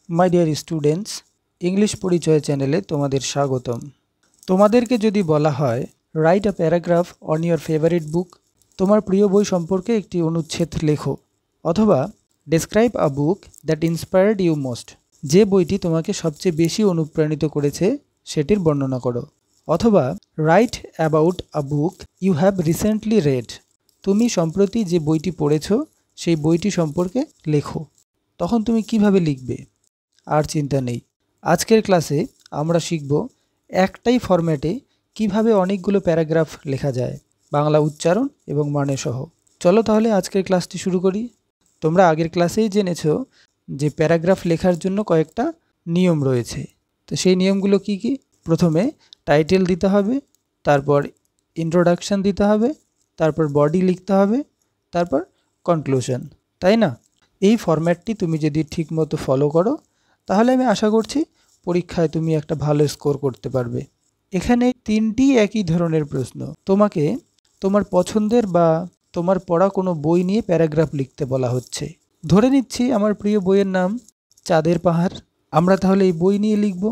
My dear students, English পরিচয় চ্যানেলে তোমাদের স্বাগতম। তোমাদেরকে যদি বলা হয় write a paragraph on your favourite book, তোমার প্রিয় বই সম্পর্কে একটি অনুচ্ছেদ লেখো, অথবা describe a book that inspired you most, যে বইটি তোমাকে সবচেয়ে বেশি অনুপ্রাণিত করেছে সেটির বর্ণনা করো, অথবা write about a book you have recently read, তুমি সম্প্রতি যে বইটি পড়েছ সেই বইটি সম্পর্কে লেখো। তখন তুমি কিভাবে লিখবে? আর চিন্তা নেই, আজকের ক্লাসে আমরা শিখব একটাই ফরম্যাটে কিভাবে অনেকগুলো প্যারাগ্রাফ লেখা যায়, বাংলা উচ্চারণ এবং মানে সহ। চলো তাহলে আজকের ক্লাসটি শুরু করি। তোমরা আগের ক্লাসেই জেনেছো যে প্যারাগ্রাফ লেখার জন্য কয়েকটা নিয়ম রয়েছে। তো সেই নিয়মগুলো কি কি? প্রথমে টাইটেল দিতে হবে, তারপর ইন্ট্রোডাকশন দিতে হবে, তারপর বডি লিখতে হবে, তারপর কনক্লুশন, তাই না? এই ফরম্যাটটি তুমি যদি ঠিকমতো ফলো করো তাহলে আমি আশা করছি পরীক্ষায় তুমি একটা ভালো স্কোর করতে পারবে। এখানে তিনটি একই ধরনের প্রশ্ন। তোমাকে তোমার পছন্দের বা তোমার পড়া কোনো বই নিয়ে প্যারাগ্রাফ লিখতে বলা হচ্ছে। ধরে নিচ্ছি আমার প্রিয় বইয়ের নাম চাঁদের পাহাড়। আমরা তাহলে এই বই নিয়ে লিখব।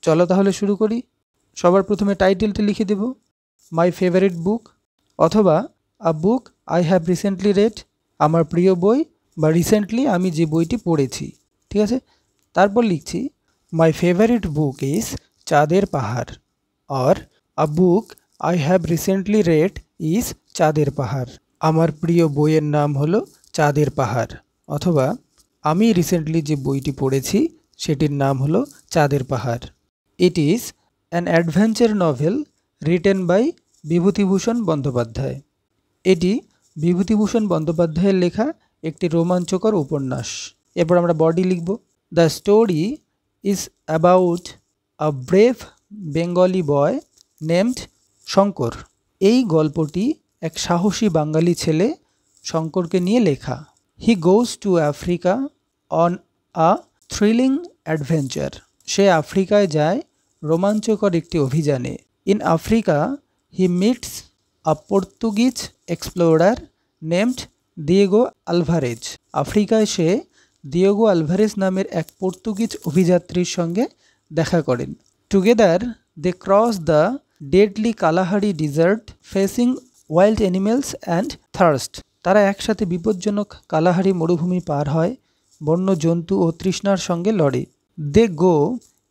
চলো তাহলে শুরু করি। সবার প্রথমে টাইটেলটা লিখে দেব, মাই ফেভারিট বুক, অথবা a book I have recently read, আমার প্রিয় বই বা রিসেন্টলি আমি যে বইটি পড়েছি। ঠিক আছে, তারপর লিখছি মাই ফেভারিট বুক ইজ চাঁদের পাহাড়, or a book I have recently red is চাঁদের পাহাড়, আমার প্রিয় বইয়ের নাম হলো চাঁদের পাহাড়, অথবা আমি রিসেন্টলি যে বইটি পড়েছি সেটির নাম হলো চাঁদের পাহাড়। It is an adventure novel written by Bibhutibhushan Bandyopadhyay. এটি বিভূতিভূষণ বন্দ্যোপাধ্যায়ের লেখা একটি রোমাঞ্চকর উপন্যাস। এরপর আমরা বডি লিখব, the story is about a brave Bengali boy named Shankar. এই গল্পটি এক সাহসী বাঙালি ছেলে শঙ্করকে নিয়ে লেখা। He goes to Africa on a thrilling adventure. সে আফ্রিকায় যায় রোমাঞ্চকর একটি অভিযানে। In Africa he meets a Portuguese explorer named Diego Alvarez. আফ্রিকায় সে দিয়েগো আলভারেজ নামের এক পর্তুগিজ অভিযাত্রীর সঙ্গে দেখা করেন। Together they cross the deadly Kalahari desert facing wild animals and thirst. তারা একসাথে বিপজ্জনক কালাহারি মরুভূমি পার হয়, বন্য জন্তু ও তৃষ্ণার সঙ্গে লড়ে। They go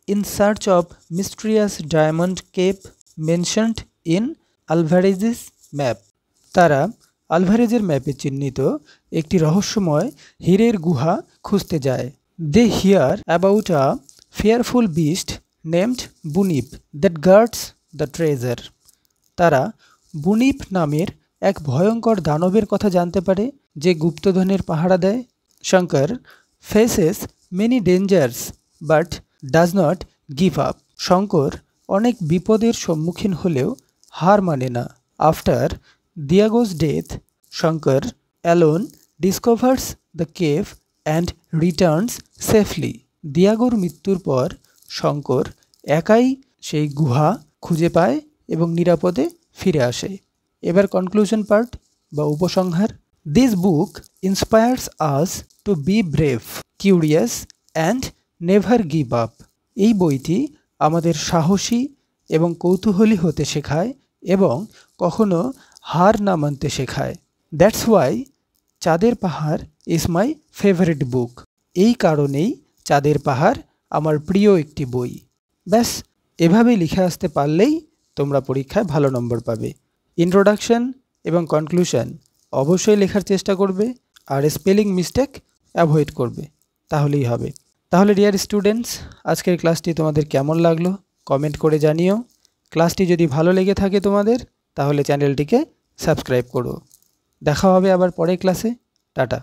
in search of mysterious diamond cave mentioned in Alvarez's map. তারা আলভারেজের ম্যাপে চিহ্নিত একটি রহস্যময় হীরের গুহা খুঁজতে যায়। They hear about a fearful beast named Bunyip that guards the treasure. তারা বুনিপ নামের এক ভয়ঙ্কর দানবের কথা জানতে পারে যে গুপ্তধনের পাহারা দেয়। Shankar faces many dangers but does not give up. Shankar অনেক বিপদের সম্মুখীন হলেও হার মানে না। After Diego's death Shankar alone discovers the cave and returns safely. দিয়াগোর মৃত্যুর পর শঙ্কর একাই সেই গুহা খুঁজে পায় এবং নিরাপদে ফিরে আসে। এবার কনক্লুশন পার্ট বা উপসংহার। This book inspires us to B brave, curious and never give up. এই বইটি আমাদের সাহসী এবং কৌতূহলী হতে শেখায় এবং কখনো হার না মানতে শেখায়। দ্যাটস ওয়াই চাঁদের পাহাড় ইজ মাই ফেভারিট বুক। এই কারণেই চাঁদের পাহাড় আমার প্রিয় একটি বই। ব্যাস, এভাবেই লিখে আসতে পারলেই তোমরা পরীক্ষায় ভালো নম্বর পাবে। ইন্ট্রোডাকশন এবং কনক্লুশন অবশ্যই লেখার চেষ্টা করবে, আর স্পেলিং মিস্টেক অ্যাভয়েড করবে, তাহলেই হবে। তাহলে ডিয়ার স্টুডেন্টস, আজকের ক্লাসটি তোমাদের কেমন লাগলো কমেন্ট করে জানিও। ক্লাসটি যদি ভালো লেগে থাকে তোমাদের, তাহলে চ্যানেলটিকে সাবস্ক্রাইব করো। দেখা হবে আবার পরের ক্লাসে। টাটা।